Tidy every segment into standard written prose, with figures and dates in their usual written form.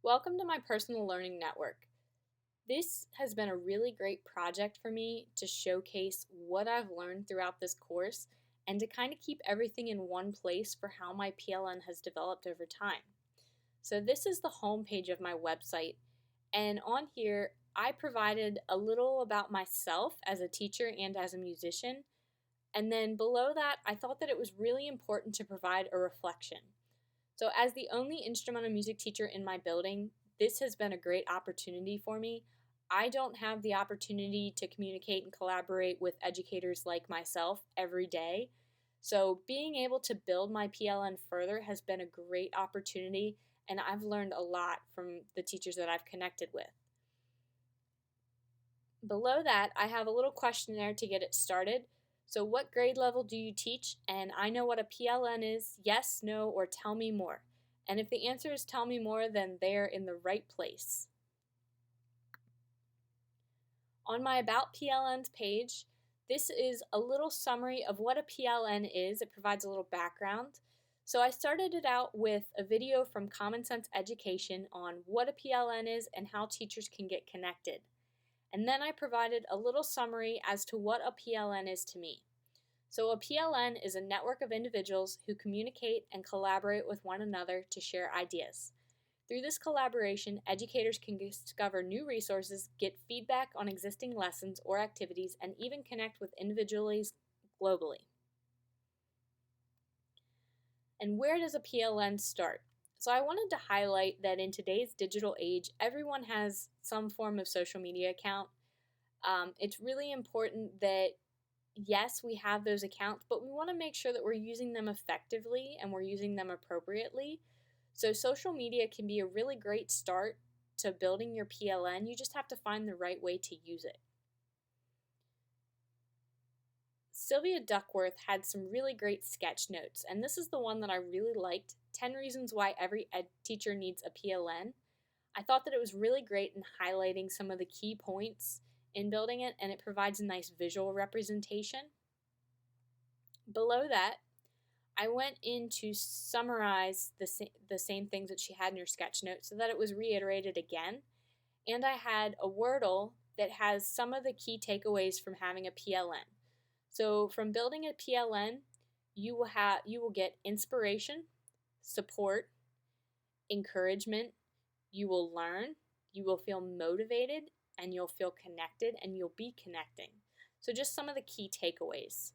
Welcome to my personal learning network. This has been a really great project for me to showcase what I've learned throughout this course and to kind of keep everything in one place for how my PLN has developed over time. So this is the home page of my website, and on here I provided a little about myself as a teacher and as a musician, and then below that I thought that it was really important to provide a reflection. So, as the only instrumental music teacher in my building, this has been a great opportunity for me. I don't have the opportunity to communicate and collaborate with educators like myself every day. So, being able to build my PLN further has been a great opportunity, and I've learned a lot from the teachers that I've connected with. Below that, I have a little questionnaire to get it started. So, what grade level do you teach? And I know what a PLN is, yes, no, or tell me more. And if the answer is tell me more, then they're in the right place. On my About PLNs page, this is a little summary of what a PLN is. It provides a little background. So I started it out with a video from Common Sense Education on what a PLN is and how teachers can get connected. And then I provided a little summary as to what a PLN is to me. So a PLN is a network of individuals who communicate and collaborate with one another to share ideas. Through this collaboration, educators can discover new resources, get feedback on existing lessons or activities, and even connect with individuals globally. And where does a PLN start? So I wanted to highlight that in today's digital age, everyone has some form of social media account. It's really important that, yes, we have those accounts, but we want to make sure that we're using them effectively and we're using them appropriately. So social media can be a really great start to building your PLN. You just have to find the right way to use it. Sylvia Duckworth had some really great sketch notes, and this is the one that I really liked, 10 Reasons Why Every Ed Teacher Needs a PLN. I thought that it was really great in highlighting some of the key points in building it, and it provides a nice visual representation. Below that, I went in to summarize the same things that she had in her sketch notes so that it was reiterated again, and I had a Wordle that has some of the key takeaways from having a PLN. So from building a PLN, you will get inspiration, support, encouragement, you will learn, you will feel motivated, and you'll feel connected, and you'll be connecting. So just some of the key takeaways.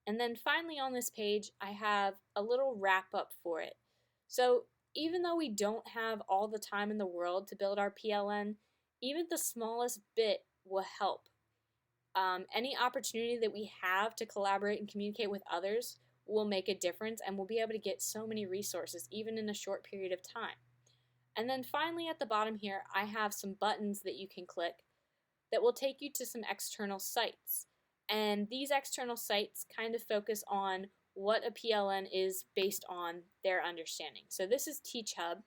And then finally on this page, I have a little wrap up for it. So even though we don't have all the time in the world to build our PLN, even the smallest bit will help. Any opportunity that we have to collaborate and communicate with others will make a difference, and we'll be able to get so many resources even in a short period of time. And then finally at the bottom here, I have some buttons that you can click that will take you to some external sites. And these external sites kind of focus on what a PLN is based on their understanding. So this is TeachHub,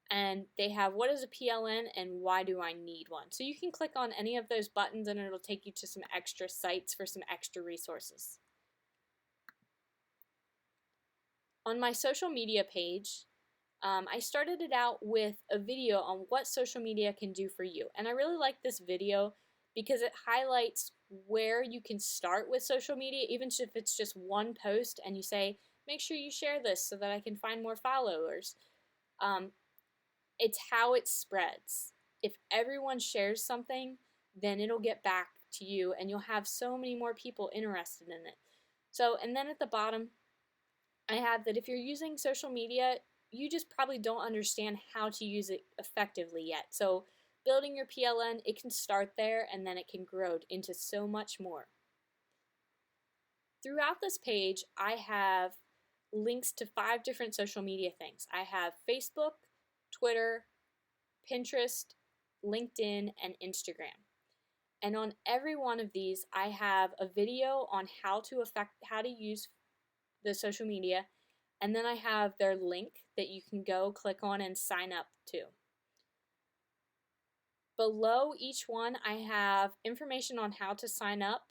and they have what is a PLN and why do I need one. So you can click on any of those buttons and it'll take you to some extra sites for some extra resources. On my social media page, I started it out with a video on what social media can do for you. And I really like this video because it highlights where you can start with social media, even if it's just one post and you say, make sure you share this so that I can find more followers. It's how it spreads. If everyone shares something, then it'll get back to you and you'll have so many more people interested in it. So, and then at the bottom, I have that if you're using social media, you just probably don't understand how to use it effectively yet. So building your PLN, it can start there and then it can grow into so much more. Throughout this page, I have links to 5 different social media things. I have Facebook, Twitter, Pinterest, LinkedIn, and Instagram. And on every one of these, I have a video on how to use the social media, and then I have their link that you can go click on and sign up to. Below each one, I have information on how to sign up,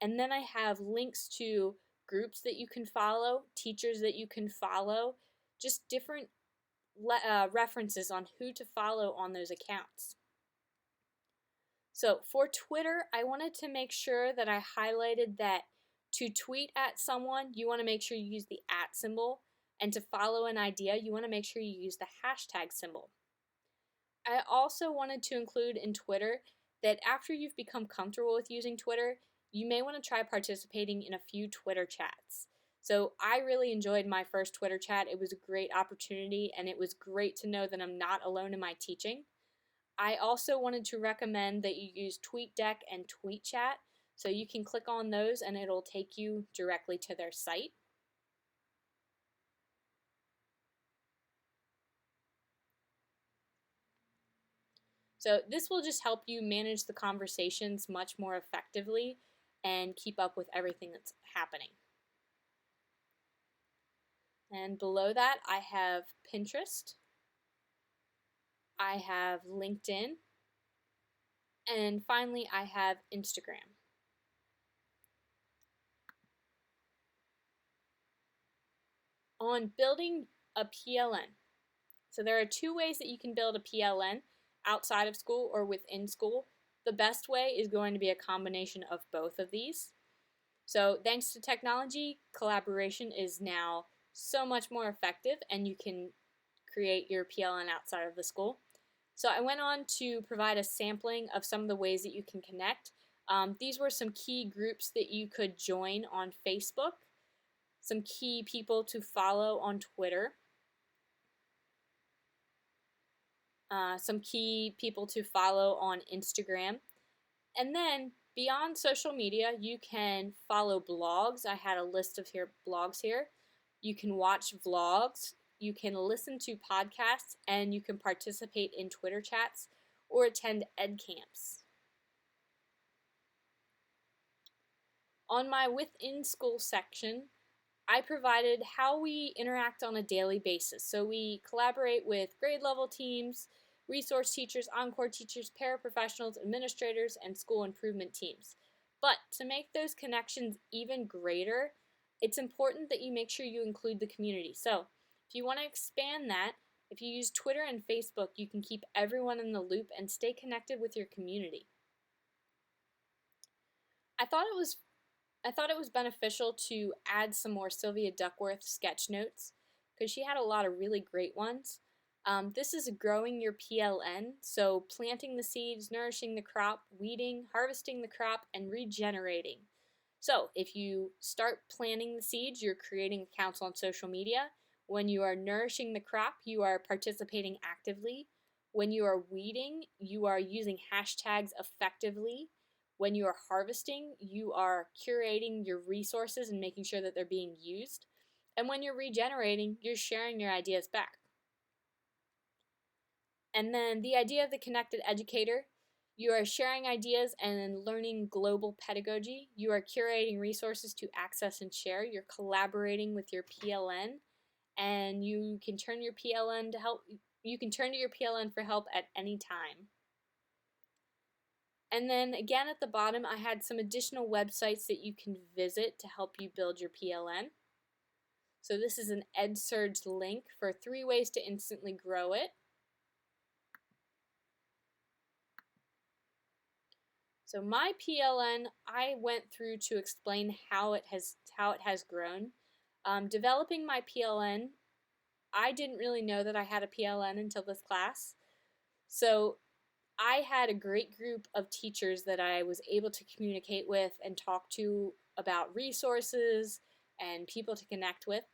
and then I have links to groups that you can follow, teachers that you can follow, just different references on who to follow on those accounts. So for Twitter, I wanted to make sure that I highlighted that to tweet at someone, you want to make sure you use the @ symbol, and to follow an idea, you want to make sure you use the hashtag symbol. I also wanted to include in Twitter that after you've become comfortable with using Twitter, you may want to try participating in a few Twitter chats. So I really enjoyed my first Twitter chat. It was a great opportunity, and it was great to know that I'm not alone in my teaching. I also wanted to recommend that you use TweetDeck and TweetChat, so you can click on those and it'll take you directly to their site. So this will just help you manage the conversations much more effectively and keep up with everything that's happening. And below that, I have Pinterest, I have LinkedIn, and finally, I have Instagram. On building a PLN. So there are two ways that you can build a PLN outside of school or within school. The best way is going to be a combination of both of these. So thanks to technology, collaboration is now so much more effective, and you can create your PLN outside of the school. So I went on to provide a sampling of some of the ways that you can connect. These were some key groups that you could join on Facebook, some key people to follow on Twitter, some key people to follow on Instagram. And then beyond social media, you can follow blogs. I had a list of blogs here. You can watch vlogs, you can listen to podcasts, and you can participate in Twitter chats or attend ed camps. On my within school section, I provided how we interact on a daily basis. So we collaborate with grade level teams, resource teachers, encore teachers, paraprofessionals, administrators, and school improvement teams. But to make those connections even greater, it's important that you make sure you include the community. So if you want to expand that, if you use Twitter and Facebook, you can keep everyone in the loop and stay connected with your community. I thought it was beneficial to add some more Sylvia Duckworth sketch notes because she had a lot of really great ones. This is growing your PLN, so planting the seeds, nourishing the crop, weeding, harvesting the crop, and regenerating. So if you start planting the seeds, you're creating accounts on social media. When you are nourishing the crop, you are participating actively. When you are weeding, you are using hashtags effectively. When you are harvesting, you are curating your resources and making sure that they're being used. And when you're regenerating, you're sharing your ideas back. And then the idea of the connected educator, you are sharing ideas and learning global pedagogy. You are curating resources to access and share. You're collaborating with your PLN, and you can turn to your PLN for help at any time. And then again at the bottom, I had some additional websites that you can visit to help you build your PLN. So this is an EdSurge link for 3 ways to instantly grow it. So my PLN, I went through to explain how it has grown. Developing my PLN, I didn't really know that I had a PLN until this class. So I had a great group of teachers that I was able to communicate with and talk to about resources and people to connect with.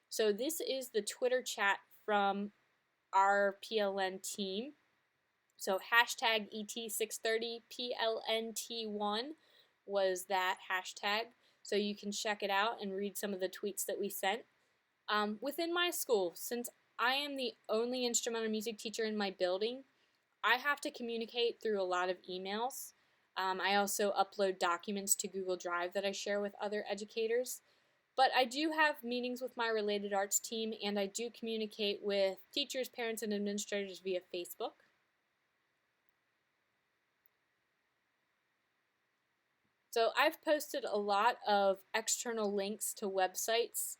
So this is the Twitter chat from our PLN team. So hashtag ET630PLNT1 was that hashtag. So you can check it out and read some of the tweets that we sent. Within my school, since I am the only instrumental music teacher in my building, I have to communicate through a lot of emails. I also upload documents to Google Drive that I share with other educators. But I do have meetings with my related arts team, and I do communicate with teachers, parents, and administrators via Facebook. So I've posted a lot of external links to websites.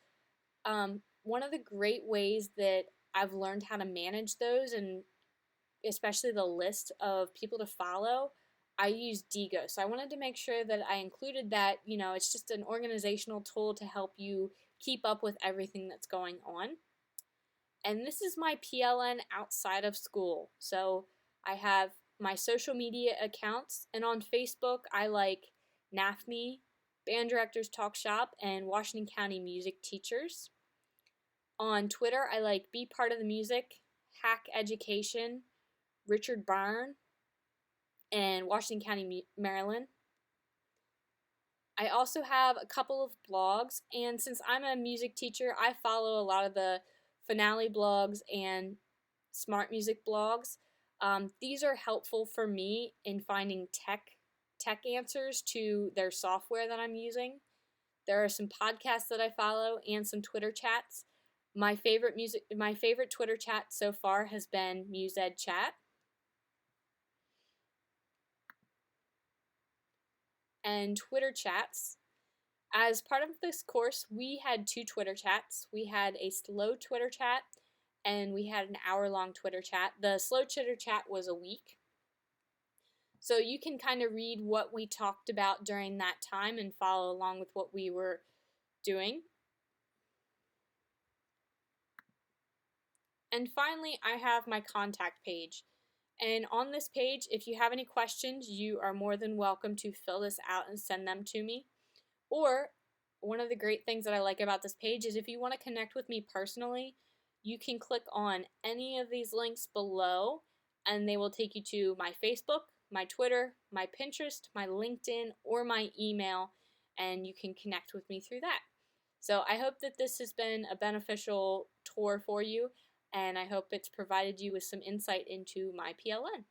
One of the great ways that I've learned how to manage those, and especially the list of people to follow. I use Digo. So I wanted to make sure that I included that. It's just an organizational tool to help you keep up with everything that's going on. And this is my PLN outside of school. So I have my social media accounts, and on Facebook, I like NAFME, Band Directors Talk Shop, and Washington County Music Teachers. On Twitter, I like Be Part of the Music, Hack Education, Richard Byrne, and Washington County, Maryland. I also have a couple of blogs, and since I'm a music teacher, I follow a lot of the Finale blogs and Smart Music blogs. These are helpful for me in finding tech answers to their software that I'm using. There are some podcasts that I follow and some Twitter chats. My favorite Twitter chat so far has been MuseEd Chat. And Twitter chats. As part of this course, we had 2 Twitter chats. We had a slow Twitter chat and we had an hour-long Twitter chat. The slow Twitter chat was a week. So you can kind of read what we talked about during that time and follow along with what we were doing. And finally, I have my contact page. And on this page, if you have any questions, you are more than welcome to fill this out and send them to me. Or one of the great things that I like about this page is if you want to connect with me personally, you can click on any of these links below and they will take you to my Facebook, my Twitter, my Pinterest, my LinkedIn, or my email, and you can connect with me through that. So I hope that this has been a beneficial tour for you, and I hope it's provided you with some insight into my PLN.